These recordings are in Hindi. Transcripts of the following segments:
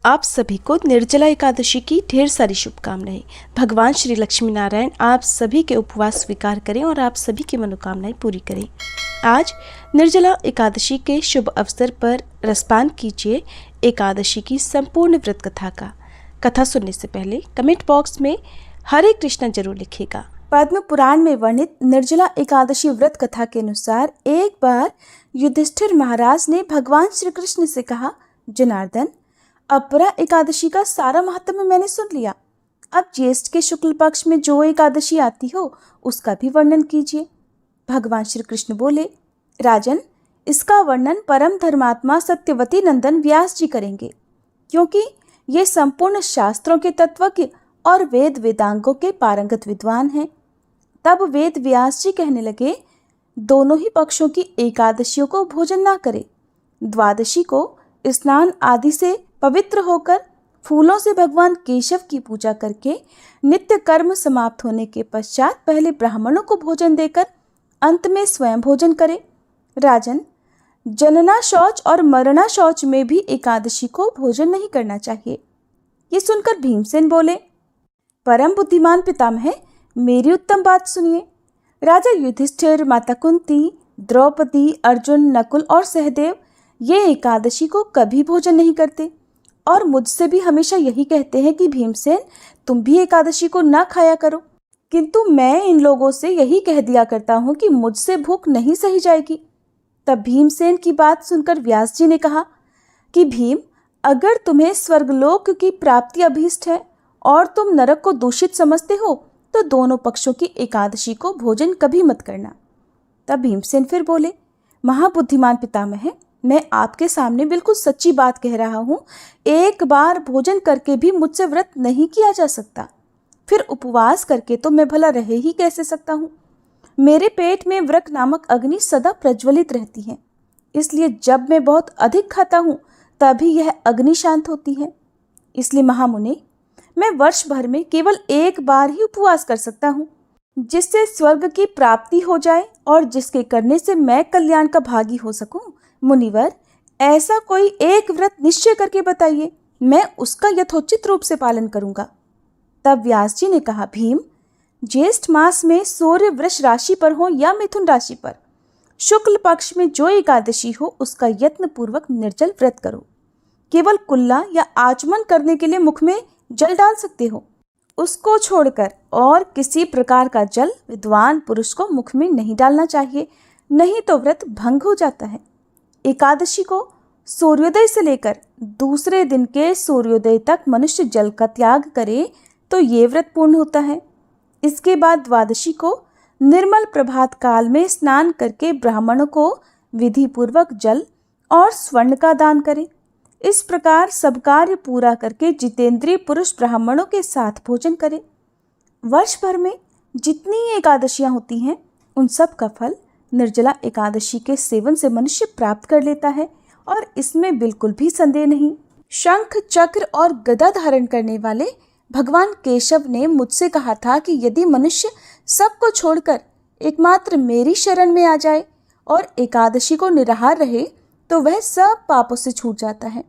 आप सभी को निर्जला एकादशी की ढेर सारी शुभकामनाएं। भगवान श्री लक्ष्मी नारायण आप सभी के उपवास स्वीकार करें और आप सभी की मनोकामनाएं पूरी करें। आज निर्जला एकादशी के शुभ अवसर पर रसपान कीजिए एकादशी की संपूर्ण व्रत कथा का। कथा सुनने से पहले कमेंट बॉक्स में हरे कृष्णा जरूर लिखिएगा। पद्म पुराण में वर्णित निर्जला एकादशी व्रत कथा के अनुसार एक बार युधिष्ठिर महाराज ने भगवान श्री कृष्ण से कहा, जनार्दन, अपरा एकादशी का सारा महात्म्य मैंने सुन लिया। अब ज्येष्ठ के शुक्ल पक्ष में जो एकादशी आती हो उसका भी वर्णन कीजिए। भगवान श्री कृष्ण बोले, राजन, इसका वर्णन परम धर्मात्मा सत्यवती नंदन व्यास जी करेंगे, क्योंकि ये संपूर्ण शास्त्रों के तत्वज्ञ और वेद वेदांगों के पारंगत विद्वान हैं। तब वेद व्यास जी कहने लगे, दोनों ही पक्षों की एकादशियों को भोजन ना करें। द्वादशी को स्नान आदि से पवित्र होकर फूलों से भगवान केशव की पूजा करके नित्य कर्म समाप्त होने के पश्चात पहले ब्राह्मणों को भोजन देकर अंत में स्वयं भोजन करें। राजन, जनना शौच और मरना शौच में भी एकादशी को भोजन नहीं करना चाहिए। ये सुनकर भीमसेन बोले, परम बुद्धिमान पितामह, मेरी उत्तम बात सुनिए। राजा युधिष्ठिर, माता कुंती, द्रौपदी, अर्जुन, नकुल और सहदेव ये एकादशी को कभी भोजन नहीं करते और मुझसे भी हमेशा यही कहते हैं कि भीमसेन, तुम भी एकादशी को ना खाया करो। किंतु मैं इन लोगों से यही कह दिया करता हूँ कि मुझसे भूख नहीं सही जाएगी। तब भीमसेन की बात सुनकर व्यास जी ने कहा कि भीम, अगर तुम्हें स्वर्गलोक की प्राप्ति अभीष्ट है और तुम नरक को दूषित समझते हो तो दोनों पक्षों की एकादशी को भोजन कभी मत करना। तब भीमसेन फिर बोले, महाबुद्धिमान पितामह, मैं आपके सामने बिल्कुल सच्ची बात कह रहा हूँ। एक बार भोजन करके भी मुझसे व्रत नहीं किया जा सकता, फिर उपवास करके तो मैं भला रह ही कैसे सकता हूँ। मेरे पेट में व्रत नामक अग्नि सदा प्रज्वलित रहती है, इसलिए जब मैं बहुत अधिक खाता हूँ तभी यह अग्नि शांत होती है। इसलिए महामुनि, मैं वर्ष भर में केवल एक बार ही उपवास कर सकता हूँ, जिससे स्वर्ग की प्राप्ति हो जाए और जिसके करने से मैं कल्याण का भागी हो सकूं। मुनिवर, ऐसा कोई एक व्रत निश्चय करके बताइए, मैं उसका यथोचित रूप से पालन करूंगा। तब व्यास जी ने कहा, भीम, ज्येष्ठ मास में सूर्य वृष राशि पर हो या मिथुन राशि पर, शुक्ल पक्ष में जो एकादशी हो उसका यत्न पूर्वक निर्जल व्रत करो। केवल कुल्ला या आचमन करने के लिए मुख में जल डाल सकते हो, उसको छोड़कर और किसी प्रकार का जल विद्वान पुरुष को मुख में नहीं डालना चाहिए, नहीं तो व्रत भंग हो जाता है। एकादशी को सूर्योदय से लेकर दूसरे दिन के सूर्योदय तक मनुष्य जल का त्याग करे तो ये व्रत पूर्ण होता है। इसके बाद द्वादशी को निर्मल प्रभात काल में स्नान करके ब्राह्मणों को विधि पूर्वक जल और स्वर्ण का दान करें। इस प्रकार सब कार्य पूरा करके जितेंद्रिय पुरुष ब्राह्मणों के साथ भोजन करें। वर्ष भर में जितनी एकादशियां होती हैं उन सब का फल निर्जला एकादशी के सेवन से मनुष्य प्राप्त कर लेता है और इसमें बिल्कुल भी संदेह नहीं। शंख, चक्र और गदा धारण करने वाले भगवान केशव ने मुझसे कहा था कि यदि मनुष्य सबको छोड़कर एकमात्र मेरी शरण में आ जाए और एकादशी को निराहार रहे तो वह सब पापों से छूट जाता है।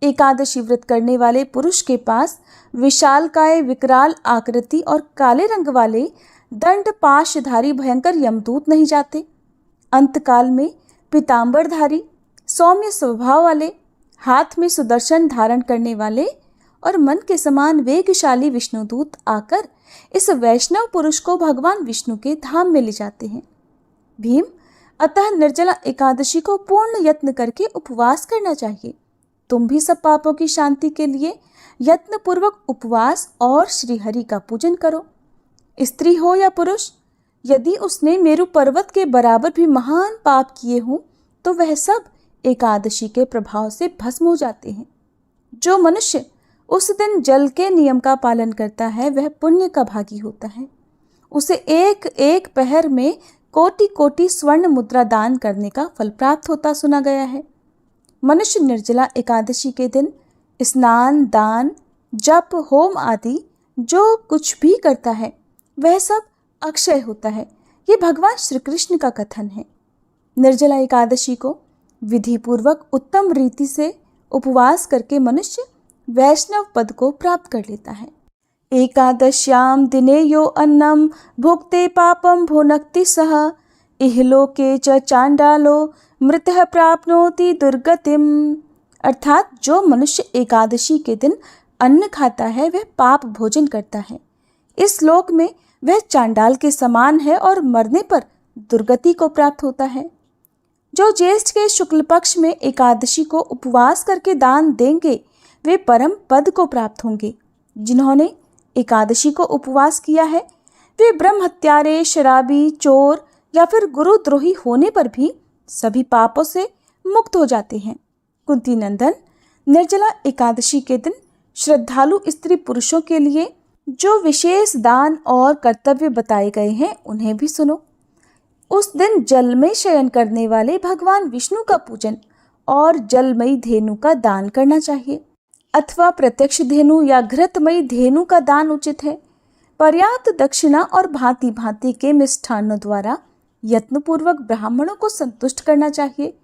एकादशी व्रत करने वाले पुरुष के पास विशालकाय, विकराल आकृति और काले रंग वाले दंड पाशधारी भयंकर यमदूत नहीं जाते। अंतकाल में पीतांबरधारी, सौम्य स्वभाव वाले, हाथ में सुदर्शन धारण करने वाले और मन के समान वेगशाली विष्णुदूत आकर इस वैष्णव पुरुष को भगवान विष्णु के धाम में ले जाते हैं। भीम, अतः निर्जला एकादशी को पूर्ण यत्न करके उपवास करना चाहिए। तुम भी सब पापों की शांति के लिए यत्न पूर्वक उपवास और श्रीहरि का पूजन करो। स्त्री हो या पुरुष, यदि उसने मेरु पर्वत के बराबर भी महान पाप किए हों तो वह सब एकादशी के प्रभाव से भस्म हो जाते हैं। जो मनुष्य उस दिन जल के नियम का पालन करता है वह पुण्य का भागी होता है। उसे एक एक पहर में कोटि कोटि स्वर्ण मुद्रा दान करने का फल प्राप्त होता सुना गया है। मनुष्य निर्जला एकादशी के दिन स्नान, दान, जप, होम आदि जो कुछ भी करता है वह सब अक्षय होता है। ये भगवान श्री कृष्ण का कथन है। निर्जला एकादशी को विधि पूर्वक उत्तम रीति से उपवास करके मनुष्य वैष्णव पद को प्राप्त कर लेता है। एकादश्याम दिने यो अन्नम भुक्ते पापम भुनक्ति सह इहलोके च चांडालो मृतः प्राप्नोति दुर्गतिम। अर्थात जो मनुष्य एकादशी के दिन अन्न खाता है वह पाप भोजन करता है। इस लोक में वह चांडाल के समान है और मरने पर दुर्गति को प्राप्त होता है। जो ज्येष्ठ के शुक्ल पक्ष में एकादशी को उपवास करके दान देंगे वे परम पद को प्राप्त होंगे। जिन्होंने एकादशी को उपवास किया है वे ब्रह्म हत्यारे, शराबी, चोर या फिर गुरुद्रोही होने पर भी सभी पापों से मुक्त हो जाते हैं। कुंती नंदन, निर्जला एकादशी के दिन श्रद्धालु स्त्री पुरुषों के लिए जो विशेष दान और कर्तव्य बताए गए हैं उन्हें भी सुनो। उस दिन जल में शयन करने वाले भगवान विष्णु का पूजन और जलमयी धेनु का दान करना चाहिए, अथवा प्रत्यक्ष धेनु या घृतमयी धेनु का दान उचित है। पर्याप्त दक्षिणा और भांति भांति के मिष्ठान्नों द्वारा यत्नपूर्वक ब्राह्मणों को संतुष्ट करना चाहिए।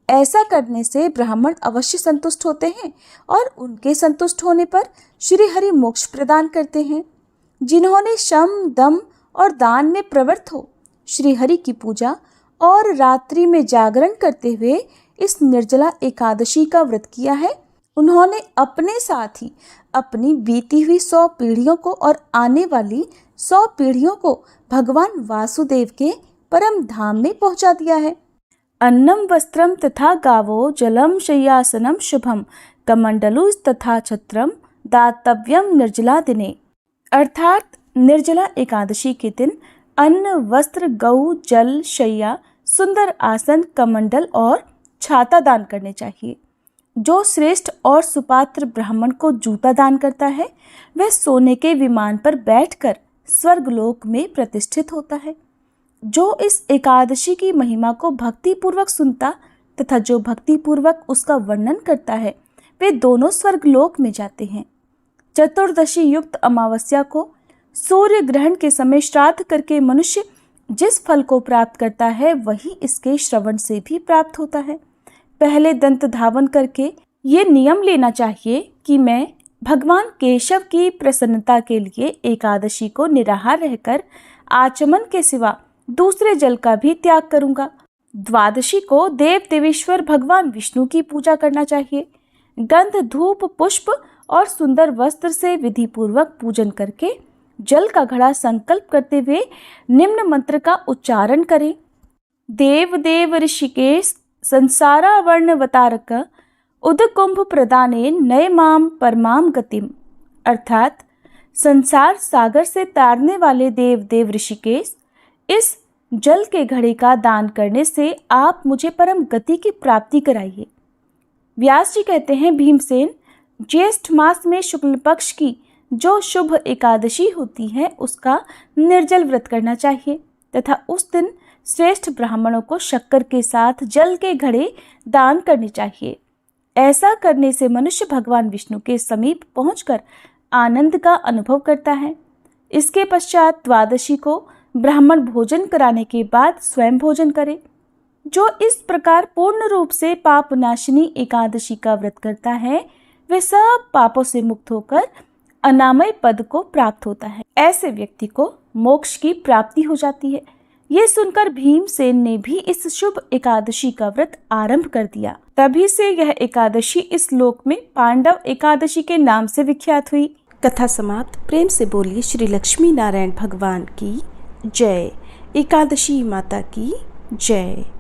ऐसा करने से ब्राह्मण अवश्य संतुष्ट होते हैं और उनके संतुष्ट होने पर श्री हरि मोक्ष प्रदान करते हैं। जिन्होंने शम, दम और दान में प्रवृत्त हो श्री हरि की पूजा और रात्रि में जागरण करते हुए इस निर्जला एकादशी का व्रत किया है, उन्होंने अपने साथ ही अपनी बीती हुई 100 पीढ़ियों को और आने वाली 100 पीढ़ियों को भगवान वासुदेव के परम धाम में पहुंचा दिया है। अन्नम वस्त्रम तथा गावो जलम शय्यासनम शुभम कमंडलु तथा छत्रम दातव्यम निर्जला दिने। अर्थात निर्जला एकादशी के दिन अन्न, वस्त्र, गौ, जल, शय्या, सुंदर आसन, कमंडल और छाता दान करने चाहिए। जो श्रेष्ठ और सुपात्र ब्राह्मण को जूता दान करता है वह सोने के विमान पर बैठकर स्वर्गलोक में प्रतिष्ठित होता है। जो इस एकादशी की महिमा को भक्ति पूर्वक सुनता तथा जो भक्ति पूर्वक उसका वर्णन करता है वे दोनों स्वर्गलोक में जाते हैं। चतुर्दशी युक्त अमावस्या को सूर्य ग्रहण के समय श्राद्ध करके मनुष्य जिस फल को प्राप्त करता है वही इसके श्रवण से भी प्राप्त होता है। पहले दंत धावन करके ये नियम लेना चाहिए कि मैं भगवान केशव की प्रसन्नता के लिए एकादशी को निराहार रहकर आचमन के सिवा दूसरे जल का भी त्याग करूंगा। द्वादशी को देव देवेश्वर भगवान विष्णु की पूजा करना चाहिए। गंध, धूप, पुष्प और सुंदर वस्त्र से विधि पूर्वक पूजन करके जल का घड़ा संकल्प करते हुए निम्न मंत्र का उच्चारण करें। देव देव ऋषिकेश संसारावर्णवतारक उदकुंभ प्रदाने नय माम परमाम गतिम। अर्थात संसार सागर से तारने वाले देव देव ऋषिकेश, इस जल के घड़े का दान करने से आप मुझे परम गति की प्राप्ति कराइए। व्यास जी कहते हैं, भीमसेन, ज्येष्ठ मास में शुक्ल पक्ष की जो शुभ एकादशी होती है उसका निर्जल व्रत करना चाहिए तथा उस दिन श्रेष्ठ ब्राह्मणों को शक्कर के साथ जल के घड़े दान करने चाहिए। ऐसा करने से मनुष्य भगवान विष्णु के समीप पहुंचकर आनंद का अनुभव करता है। इसके पश्चात द्वादशी को ब्राह्मण भोजन कराने के बाद स्वयं भोजन करे। जो इस प्रकार पूर्ण रूप से पाप नाशिनी एकादशी का व्रत करता है वे सब पापों से मुक्त होकर अनामय पद को प्राप्त होता है। ऐसे व्यक्ति को मोक्ष की प्राप्ति हो जाती है। ये सुनकर भीमसेन ने भी इस शुभ एकादशी का व्रत आरंभ कर दिया। तभी से यह एकादशी इस लोक में पांडव एकादशी के नाम से विख्यात हुई। कथा समाप्त। प्रेम से बोलिए श्री लक्ष्मी नारायण भगवान की जय। एकादशी माता की जय।